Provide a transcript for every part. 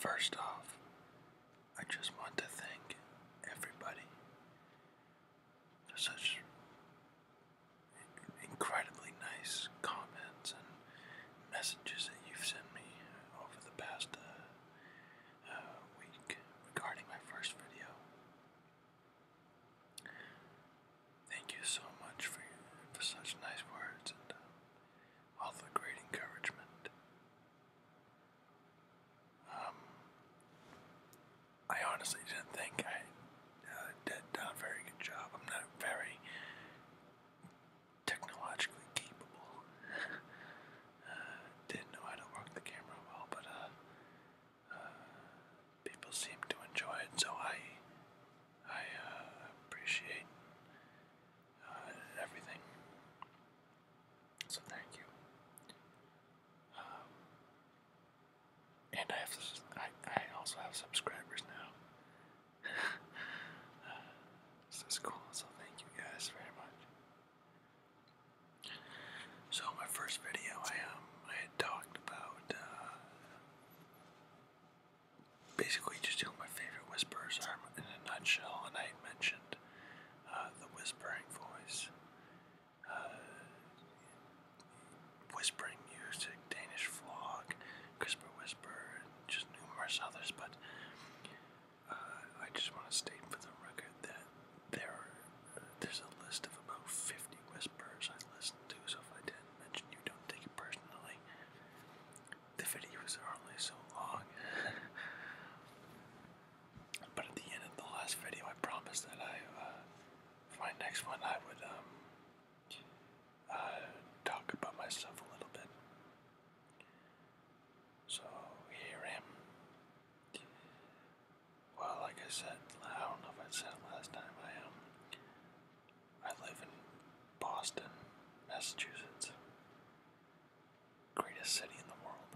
First off, I just want to thank everybody for such incredibly nice comments and messages that you've sent me over the past week regarding my first video. Thank you so much for such nice words and all the great encouragement. I honestly didn't think I did a very good job. I'm not very technologically capable. Didn't know how to work the camera well, but people seem to enjoy it, so I appreciate everything. So thank you. And I also have subscribers now. This is cool, so thank you guys very much. So my first video, I had talked about basically just who my favorite whisperers are in a nutshell, and I had mentioned the whispering voice, whispering music, Danish vlog, CRISPR whisper, and just numerous others, but I just want to state for the record that there's a list of about 50 whispers I listen to, so if I didn't mention you, don't take it personally. The videos are only so long. But at the end of the last video, I promised that for my next one, I would talk about myself a little bit. So here I am. Well, like I said, I don't know if I said it last time. I live in Boston, Massachusetts, greatest city in the world,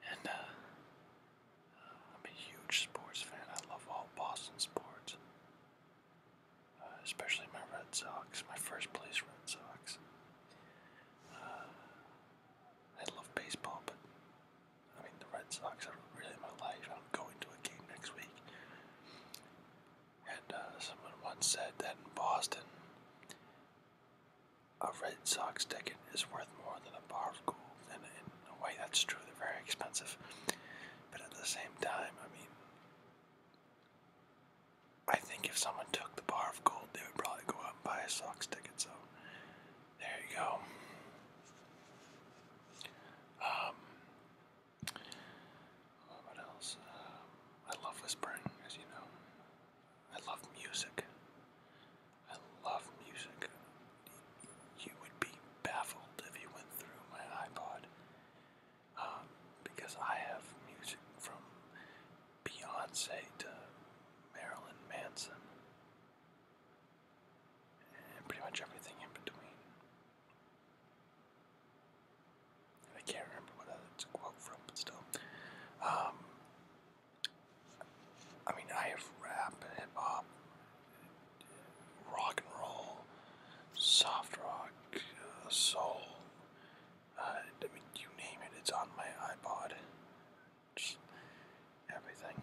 and I'm a huge sports fan. I love all Boston sports, especially my Red Sox, my first place Red Sox. I love baseball, but I mean the Red Sox are really my life. I'm going to a game next week, and someone once said that in Boston, a Red Sox ticket is worth more than a bar of gold, and in a way that's true. They're very expensive, but at the same time, I mean, I think if someone took the bar of gold, they would probably go out and buy a Sox ticket, so there you go. What else? I love whispering, as you know. I love music. I love music. You would be baffled if you went through my iPod, because I have music from Beyonce to Marilyn Manson, and pretty much everything in between. And I can't remember what it's a quote from, but still. I mean, I have rap, hip hop, rock and roll, soft rock, soul. I mean, you name it, it's on my iPod. Just everything.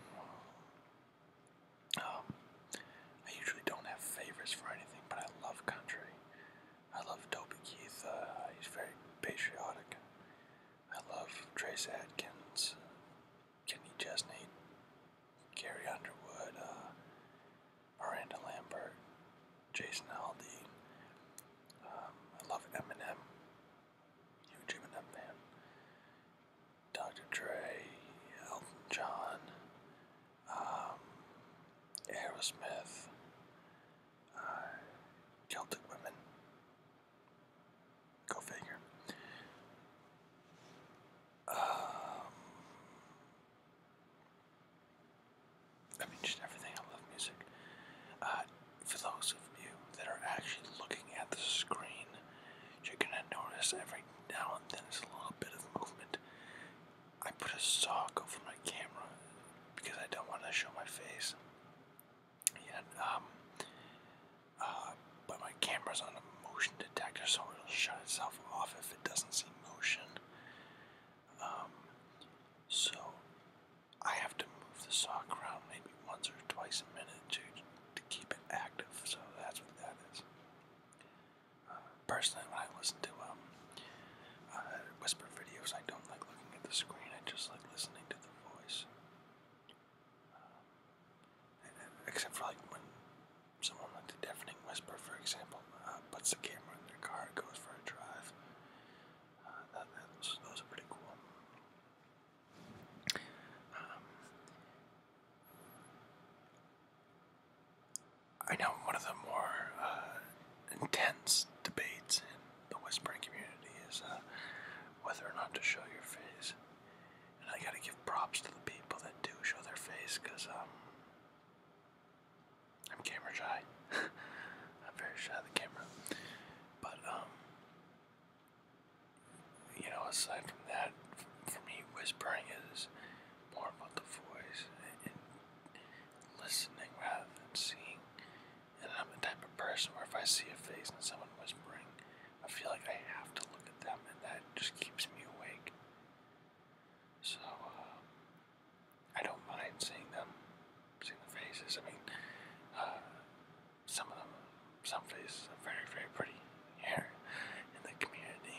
twice a minute to keep it active. So that's what that is. Personally, when I listen to whisper videos, I don't like looking at the screen. I just like listening to the voice. Except for like when someone like a deafening whisper, for example, puts the camera in their car and goes for a drive. Those are pretty cool. I know one of the more intense debates in the whispering community is whether or not to show your face. And I gotta give props to the people that do show their face, because I'm camera shy. I'm very shy of the camera. But, aside from that, for me, whispering is more about the voice and listening rather than seeing. And I'm the type of person where if I see a face and someone whispering, I feel like I have to look at them, and that just keeps me awake. So, I don't mind seeing them, seeing the faces. I mean, some faces are very, very pretty here in the community.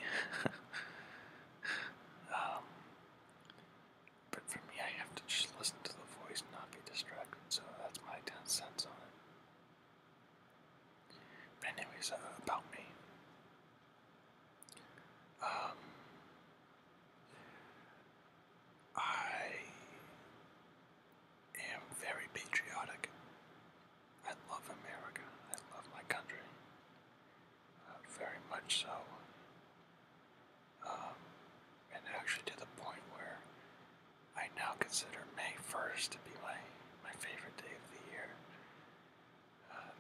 But for me, I have to just listen to the voice and not be distracted, so that's my 10 cents on it. But anyways, about me. I am very patriotic. I love America. I love my country. Very much so. And actually to the point where I now consider May 1st to be my favorite day of the year.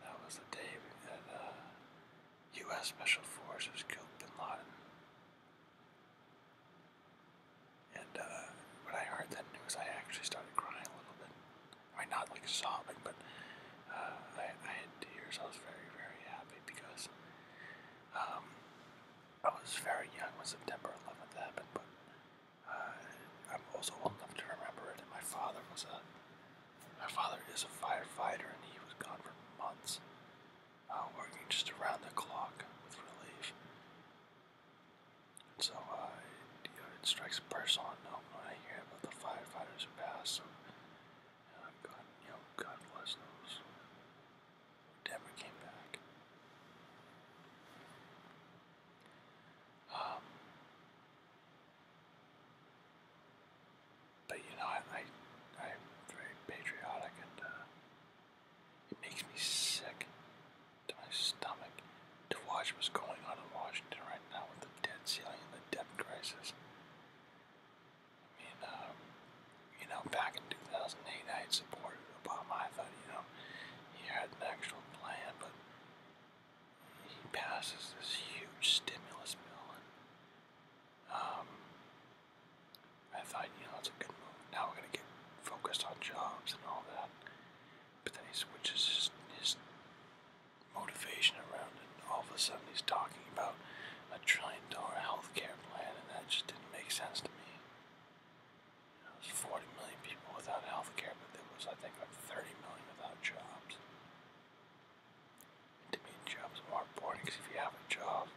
That was the day that U.S. Special Forces killed Bin Laden. And when I heard that news, I actually started crying a little bit. I mean, not like sobbing, but I had tears. I was very, very happy because I was very young when September 11th happened, but I'm also old enough to remember it. And my father is a firefighter, and he was gone for months, working just around the clock with relief. So it strikes a personal note when I hear about the firefighters who passed. So God bless those who never came back. But I'm very patriotic, and it makes me sick to my stomach to watch what's going on in Washington right now with the debt ceiling and the debt crisis. I mean, back in 2008, I had supported Obama. I thought, he had an actual plan, but he passes this huge stimulus bill, and I thought, it's a good move. Now we're gonna get focused on jobs and all that. But then he switches his motivation around, and all of a sudden he's talking about $1 trillion healthcare plan, and that just didn't make sense to me. There's 40 million people without healthcare, but there was, I think, like 30 million without jobs. And to me, jobs are more important, because if you have a job,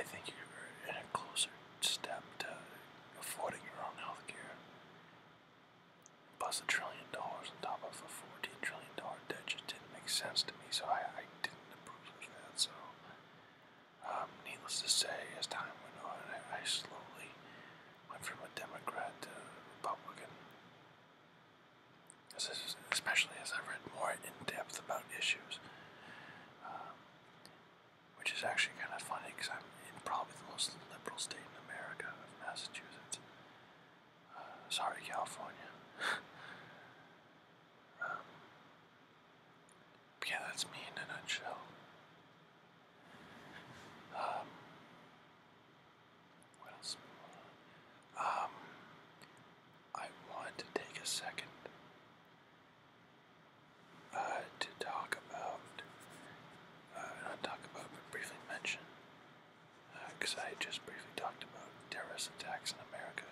I think you're in a closer step to affording your own healthcare. Plus $1 trillion on top of a $14 trillion debt just didn't make sense to me, so I didn't approve of that. So, needless to say, as time went on, I slowly went from a Democrat to a Republican. Especially as I read more in depth about issues. Which is actually kind of funny, because I'm in probably the most liberal state in America, of Massachusetts. Sorry, California. Yeah, that's me in a nutshell. What else? I want to take a second to talk about, but briefly mention, because I just briefly talked about terrorist attacks in America.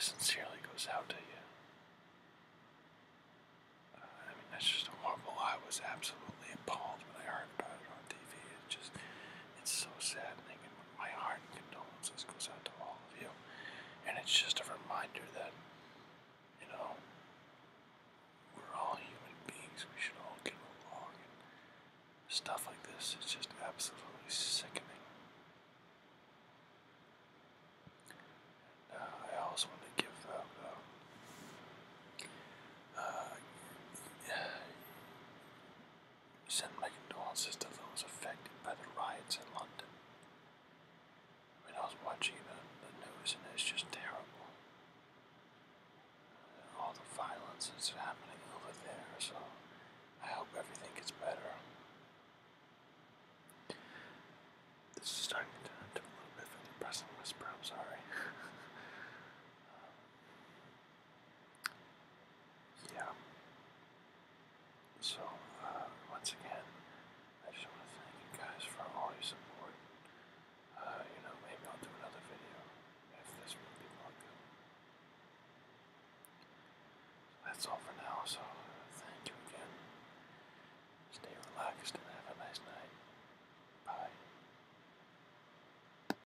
sincerely goes out to you. I mean, that's just horrible. I was absolutely